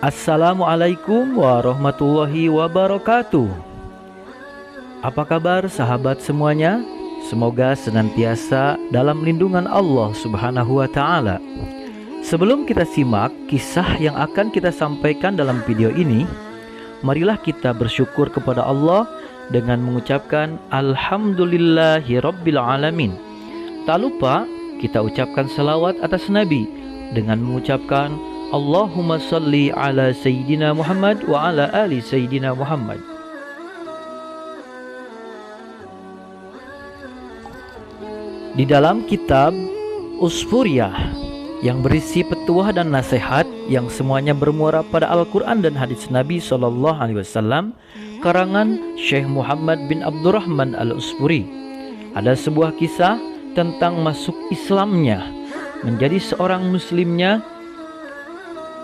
Assalamualaikum warahmatullahi wabarakatuh. Apa kabar sahabat semuanya? Semoga senantiasa dalam lindungan Allah Subhanahu wa Ta'ala. Sebelum kita simak kisah yang akan kita sampaikan dalam video ini, marilah kita bersyukur kepada Allah dengan mengucapkan Alhamdulillahi Rabbil Alamin. Tak lupa kita ucapkan salawat atas Nabi dengan mengucapkan Allahumma salli ala Sayyidina Muhammad wa ala ali Sayyidina Muhammad. Di dalam kitab Usfuriyah yang berisi petuah dan nasihat yang semuanya bermuara pada Al-Quran dan hadis Nabi SAW, karangan Syekh Muhammad bin Abdurrahman Al-Usfuri, ada sebuah kisah tentang masuk Islamnya, menjadi seorang muslimnya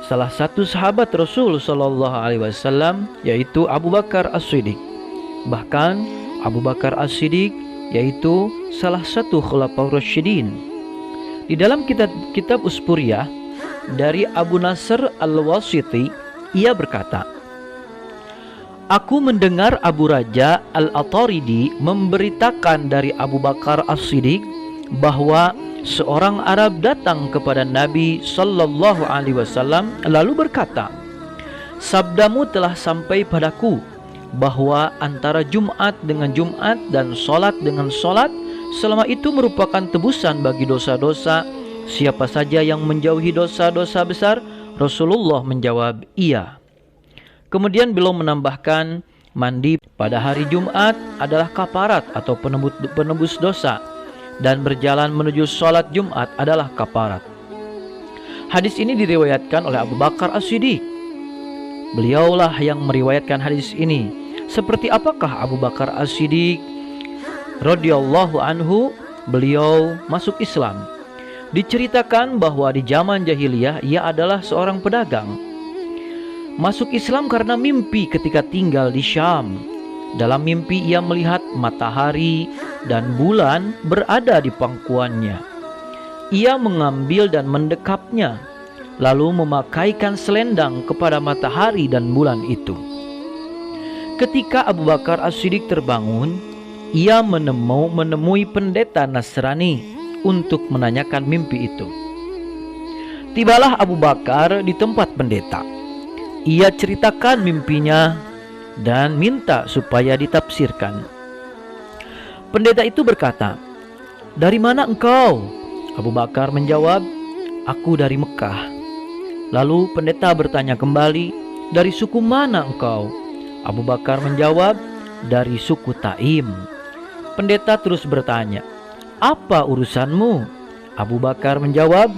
salah satu sahabat Rasul SAW, yaitu Abu Bakar As-Siddiq. Bahkan Abu Bakar As-Siddiq yaitu salah satu Khulafaur Rasyidin. Di dalam kitab Usfuriyah dari Abu Nasr Al-Wasiti, ia berkata, "Aku mendengar Abu Raja Al-Ataridi memberitakan dari Abu Bakar As-Siddiq bahwa seorang Arab datang kepada Nabi Sallallahu Alaihi Wasallam lalu berkata, 'Sabdamu telah sampai padaku bahwa antara Jumat dengan Jumat dan solat dengan solat selama itu merupakan tebusan bagi dosa-dosa siapa saja yang menjauhi dosa-dosa besar.' Rasulullah menjawab, 'Iya.' Kemudian beliau menambahkan, mandi pada hari Jumat adalah kafarat atau penebus dosa, dan berjalan menuju sholat Jumat adalah kafarat." Hadis ini diriwayatkan oleh Abu Bakar As-Siddiq. Beliaulah yang meriwayatkan hadis ini. Seperti apakah Abu Bakar As-Siddiq radhiyallahu anhu beliau masuk Islam? Diceritakan bahwa di zaman jahiliyah ia adalah seorang pedagang. Masuk Islam karena mimpi ketika tinggal di Syam. Dalam mimpi ia melihat matahari dan bulan berada di pangkuannya. Ia mengambil dan mendekapnya, lalu memakaikan selendang kepada matahari dan bulan itu. Ketika Abu Bakar As-Siddiq terbangun, ia menemui pendeta Nasrani untuk menanyakan mimpi itu. Tibalah Abu Bakar di tempat pendeta. Ia ceritakan mimpinya dan minta supaya ditafsirkan. Pendeta itu berkata, "Dari mana engkau?" Abu Bakar menjawab, "Aku dari Mekah." Lalu pendeta bertanya kembali, "Dari suku mana engkau?" Abu Bakar menjawab, "Dari suku Taim." Pendeta terus bertanya, "Apa urusanmu?" Abu Bakar menjawab,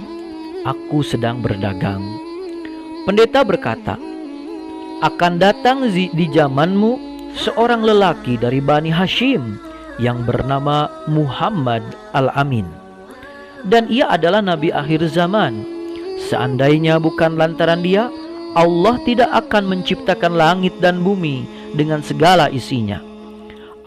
"Aku sedang berdagang." Pendeta berkata, "Akan datang di zamanmu seorang lelaki dari Bani Hashim yang bernama Muhammad Al-Amin, dan ia adalah nabi akhir zaman. Seandainya bukan lantaran dia, Allah tidak akan menciptakan langit dan bumi dengan segala isinya.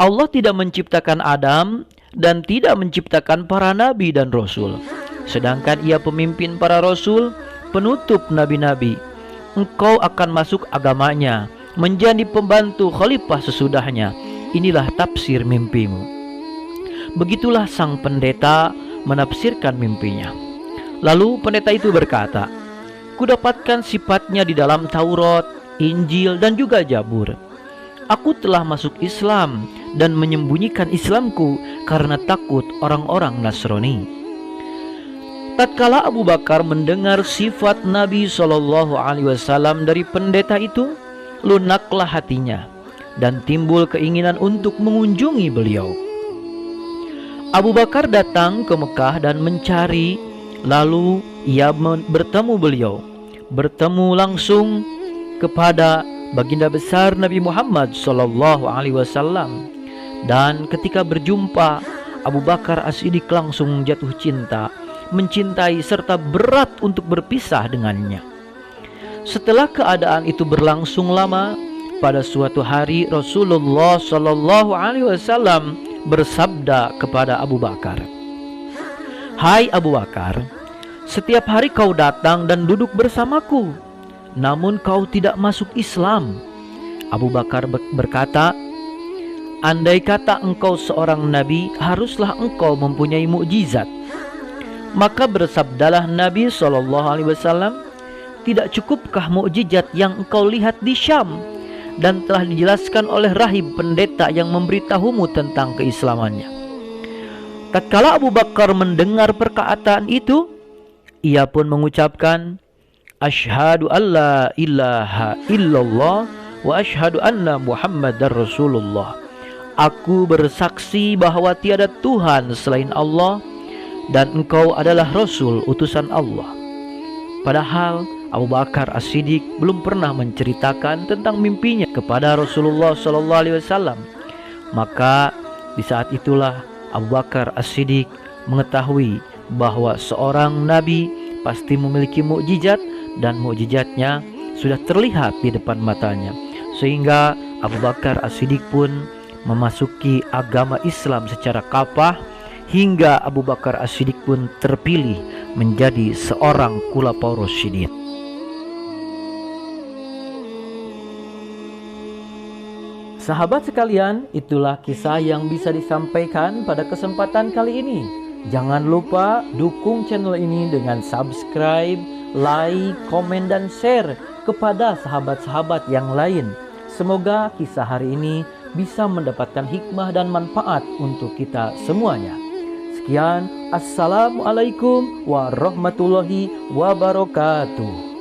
Allah tidak menciptakan Adam dan tidak menciptakan para nabi dan rasul, sedangkan ia pemimpin para rasul, penutup nabi-nabi. Engkau akan masuk agamanya, menjadi pembantu khalifah sesudahnya. Inilah tafsir mimpimu." Begitulah sang pendeta menafsirkan mimpinya. Lalu pendeta itu berkata, "Kudapatkan sifatnya di dalam Taurat, Injil, dan juga Zabur. Aku telah masuk Islam dan menyembunyikan Islamku karena takut orang-orang Nasrani." Tatkala Abu Bakar mendengar sifat Nabi SAW dari pendeta itu, lunaklah hatinya dan timbul keinginan untuk mengunjungi beliau. Abu Bakar datang ke Mekah dan mencari, lalu ia bertemu beliau, bertemu langsung kepada baginda besar Nabi Muhammad SAW. Dan ketika berjumpa, Abu Bakar As-Siddiq langsung jatuh cinta, mencintai serta berat untuk berpisah dengannya. Setelah keadaan itu berlangsung lama, pada suatu hari Rasulullah SAW bersabda kepada Abu Bakar, "Hai Abu Bakar, setiap hari kau datang dan duduk bersamaku, namun kau tidak masuk Islam." Abu Bakar berkata, "Andai kata engkau seorang nabi, haruslah engkau mempunyai mukjizat." Maka bersabdalah Nabi SAW, "Tidak cukupkah mukjizat yang engkau lihat di Syam dan telah dijelaskan oleh rahib pendeta yang memberitahumu tentang keislamannya?" Tatkala Abu Bakar mendengar perkataan itu, ia pun mengucapkan, "Asyhadu alla ilaha illallah wa asyhadu anna Muhammadar Rasulullah." Aku bersaksi bahwa tiada Tuhan selain Allah dan engkau adalah Rasul utusan Allah. Padahal Abu Bakar As-Siddiq belum pernah menceritakan tentang mimpinya kepada Rasulullah SAW. Maka di saat itulah Abu Bakar As-Siddiq mengetahui bahwa seorang nabi pasti memiliki mukjizat dan mukjizatnya sudah terlihat di depan matanya. Sehingga Abu Bakar As-Siddiq pun memasuki agama Islam secara kafah, hingga Abu Bakar As-Siddiq pun terpilih menjadi seorang Khulafaur Rasyidin. Sahabat sekalian, itulah kisah yang bisa disampaikan pada kesempatan kali ini. Jangan lupa dukung channel ini dengan subscribe, like, komen, dan share kepada sahabat-sahabat yang lain. Semoga kisah hari ini bisa mendapatkan hikmah dan manfaat untuk kita semuanya. Sekian, assalamualaikum warahmatullahi wabarakatuh.